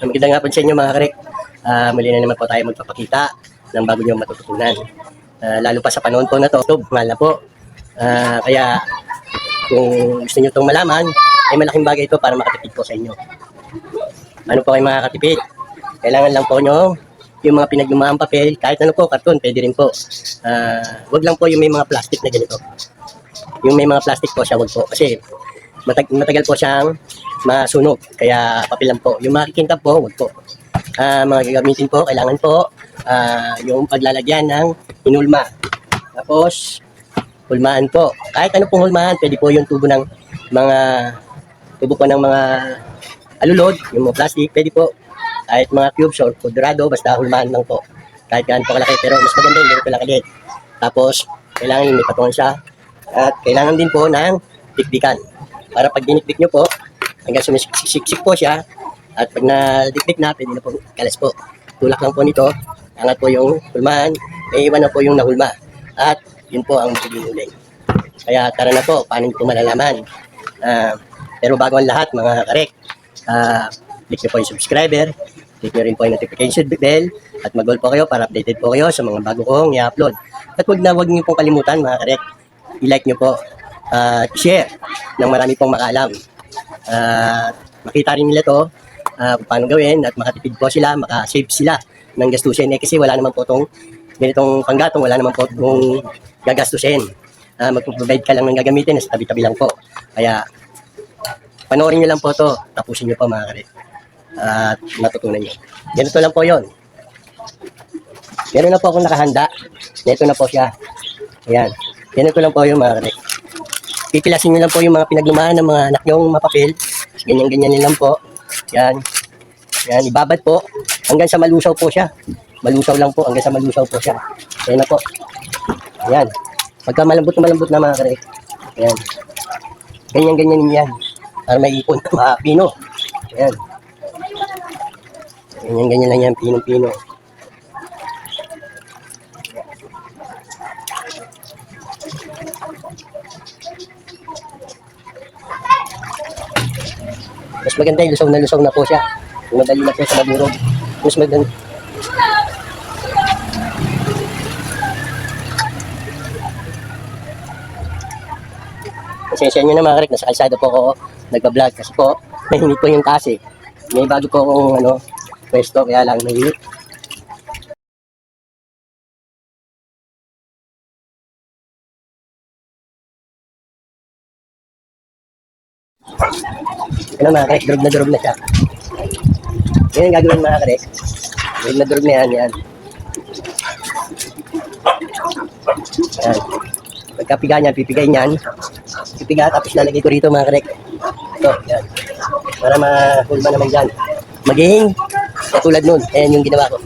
Magandang hapon sa inyo mga karek. Muli na naman po tayo magpapakita ng bago niyong matututunan. Lalo pa sa panahon po na to, mahal na po. Kaya kung gusto niyo itong malaman, ay malaking bagay ito para makatipid po sa inyo. Ano po kayo makakatipid? Kailangan lang po nyo yung mga pinaglumaang papel, kahit ano po, karton, pwede rin po. Wag lang po yung may mga plastic na ganito. Yung may mga plastic po siya, wag po. Kasi matagal po siyang masunog. Kaya papel lang po. Yung makikintab po, wag po. Mga gagamitin po, kailangan po yung paglalagyan ng hinulma. Tapos, hulmaan po. Kahit ano pong hulmaan, pwede po yung tubo ng mga alulod, yung mga plastic, pwede po. Kahit mga cubes or kudrado, basta hulmaan lang po. Kahit gaano po kalaki, pero mas maganda yung ganito kalaki. Tapos, kailangan yung may patungan siya. At kailangan din po ng dikdikan. Para pag dinikdik nyo po, hanggang sumisiksik po siya. At pag nadikdik na, pwede na po kalas po. Tulak lang po nito. Angat po yung hulmaan. May iwan na po yung nahulma. At yun po ang magiging uling. Kaya tara na po, paano nyo po malalaman. Pero bago ang lahat, mga karek, click nyo po yung subscriber. Click nyo rin po yung notification bell. At mag-all po kayo para updated po kayo sa mga bago kong i-upload. At wag nyo pong kalimutan, mga karek. I-like nyo po. Share ng marami pong makaalam. Makita rin nila to kung paano gawin at makatipid po sila, makasave sila ng gastusin. Kasi wala naman po itong ganitong panggatong, wala naman po itong gagastusin. Magpo-provide ka lang ng gagamitin, nasa tabi-tabi lang po. Kaya panoorin nyo lang po to, tapusin nyo po mga karit. At matutunan nyo. Ganito lang po yon. Meron na po akong nakahanda. Ito na po siya. Ayan. Ganito lang po yung mga karit. Pipilasin nyo lang po yung mga pinaglumaan ng mga anak nyong mapapil. Ganyan-ganyan lang po. Yan. Yan. Ibabad po. Hanggang sa malusaw po siya. Malusaw lang po. Hanggang sa malusaw po siya. Yan na po. Yan. Pagka malambot na mga karek. Yan. Ganyan-ganyan yan. Para may ipon. Pino. Yan. Ganyan-ganyan lang yan. Pino-pino. Mas maganda yung lusaw na po siya. Kung madali na po sa madurog. Mas maganda. Pasensya nyo na mga karek, nasa kalsada po ako nagpa-vlog kasi po nahinit po yung taas eh. May bago po akong pwesto kaya lang nahinit. Ano mga karek, durog na siya. Yan ang gagawin mga karek. Durog na yan. Yan. Pagkapiga niyan, pipigay niyan. Pipiga, tapos lalagay ko rito mga karek. Ito, yan. Para mahulma naman dyan. Maging katulad nun. Ayan yung ginawa ko.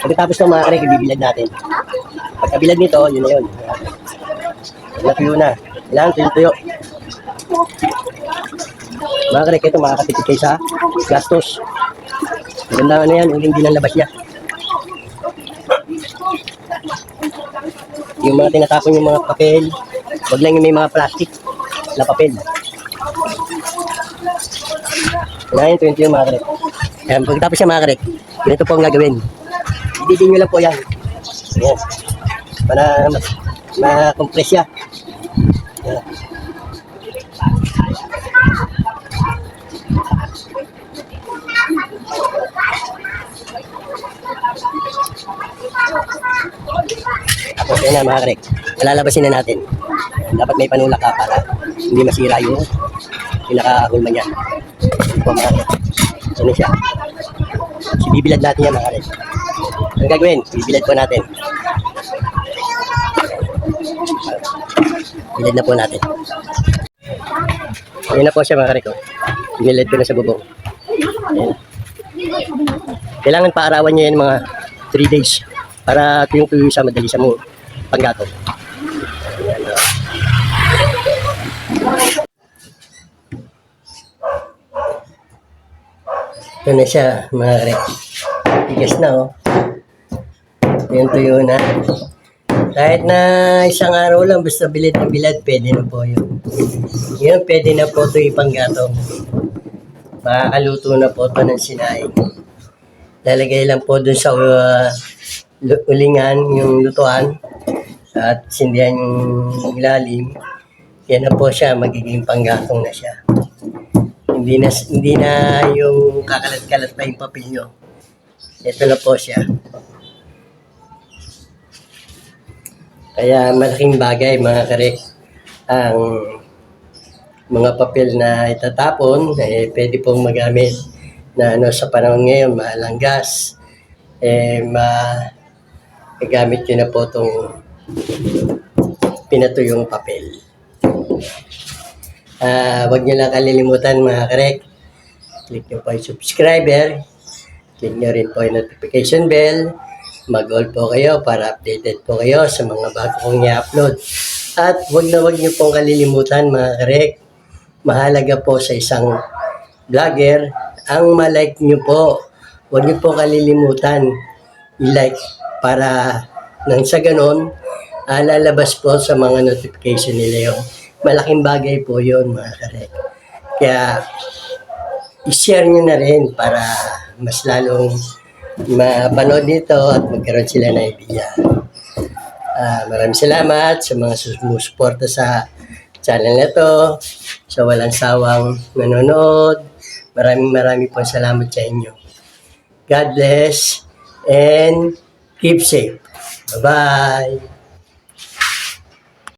Pagkatapos ng mga karek, ibibilad natin. Pagkabilad nito, yun na yun. Natuyo na. Kailangan tuyo. Mga karek, ito makakatipid kayo sa gastos. Maganda ano yan, uling din ang labas niya. Yung mga tinatapon yung mga papel, wag lang yung may mga plastic na papel. Kailangan 20 yung mga karek. Ayan, pagkatapos siya mga karek, ganito po ang gagawin. Ididin nyo lang po yan. Ayan. Para ma-compress siya. Ayan. Tapos yan na mga karek. Malalabasin na natin. Dapat may panulak ka para hindi masira yung pinakahulma niya. Ito mga karek. Ano siya? Bibilad natin yan mga karek. Ang gagawin, bibilad po natin. Bilad na po natin. Ayan na po siya mga karek. Binilad ko na sa bubong. Ayan. Kailangan paarawan nyo yan mga 3 days para tuyong-tuyo siya, madali siya mo panggatong. Ayan. Ito na siya, mga karek. Tigas na, oh. Yung tuyo na. Kahit na isang araw lang, basta bilad na bilad, pwede na po yun. Yun, pwede na po ito ipanggatong. Makakaluto na po ito ng sinaing. Lalagay lang po dun sa ulingan, yung lutuan, at sindihan yung ilalim. Yan na po siya, magiging panggatong na siya. Hindi na yung kakalat-kalat pa yung papel nyo. Ito na po siya. Kaya malaking bagay, mga karek, ang mga papel na itatapon, pwede pong magamit na sa panahon ngayon, mahal ang gas, magamit nyo na po itong pinatuyong papel. Huwag nyo lang kalilimutan, mga karek, click nyo po yung subscriber, click nyo rin po yung notification bell, mag-all po kayo para updated po kayo sa mga bago kong i-upload. At huwag nyo pong kalilimutan, mga karek, mahalaga po sa isang vlogger ang ma-like nyo po. Huwag nyo po kalilimutan i-like para nang sa ganon, lalabas po sa mga notification nila yung malaking bagay po yun, mga karek. Kaya i-share nyo na rin para mas lalong mapanood nito at magkaroon sila ng idea. Maraming salamat sa mga sumusuporta sa channel na to, sa walang sawang nanonood. Maraming po salamat sa inyo. God bless and keep safe. Bye-bye!